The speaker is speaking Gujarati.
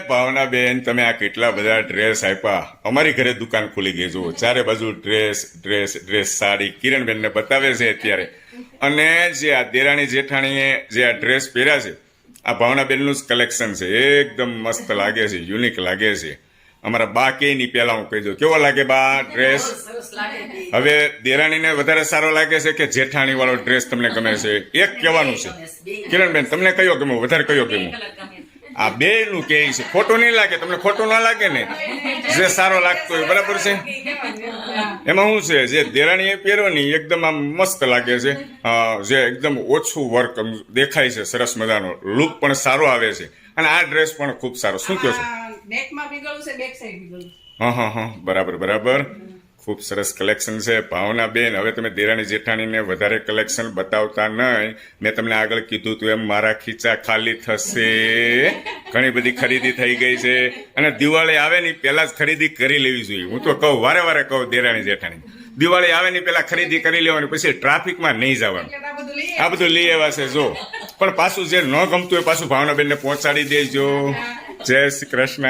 ભાવનાબેન તમે આ કેટલા બધા ડ્રેસ આપ્યા. અમારી ઘરે દુકાન ખુલી ગઈ. જુઓ ચારે બાજુ ડ્રેસ ડ્રેસ ડ્રેસ સાડી કિરણબેનને બતાવે છે અત્યારે. અને જે આ દેરાણી જેઠાણીએ જે આ ડ્રેસ પહેર્યા છે આ ભાવનાબેનનું જ કલેક્શન છે. એકદમ મસ્ત લાગે છે, યુનિક લાગે છે. અમારા બા કે ની પહેલા હું કહી દઉં, કેવો લાગે બા ડ્રેસ? હવે દેરાણીને વધારે સારો લાગે છે કે જેઠાણી વાળો ડ્રેસ તમને ગમે છે? એક કહેવાનું છે કિરણબેન, તમને કયો ગમે વધારે, કયો ગમે? આ બે નું કે છે. ખોટું નહીં લાગે તમને? ખોટું ના લાગે ને? જે સારો લાગતો હોય બરાબર છે. એમાં શું છે, જે દેરાણી એ પહેરો ને એકદમ આમ મસ્ત લાગે છે. જે એકદમ ઓછું વર્ક દેખાય છે, સરસ મજાનો લુક પણ સારો આવે છે. અને આ ડ્રેસ પણ ખૂબ સારો. શું કહો છો? હા, બરાબર. ખૂબ સરસ કલેક્શન છે ભાવનાબેન. હવે તમે દેરાણી જેઠાણીને વધારે કલેક્શન બતાવતા નહીં. મેં તમને આગળ કીધું તું એમ મારા ખીચા ખાલી થશે. ઘણી બધી ખરીદી થઈ ગઈ છે અને દિવાળી આવે ને પહેલા જ ખરીદી કરી લેવી જોઈએ. હું તો કહું, વારે કહું દેરાણી જેઠાણી, દિવાળી આવે ને પહેલા ખરીદી કરી લેવાની, પછી ટ્રાફિકમાં નહીં જવાનું. આ બધું લઈ આવ્યા છે જો. પણ પાછું જે ન ગમતું હોય પાછું ભાવનાબેનને પહોંચાડી દેજો. જય શ્રી કૃષ્ણ.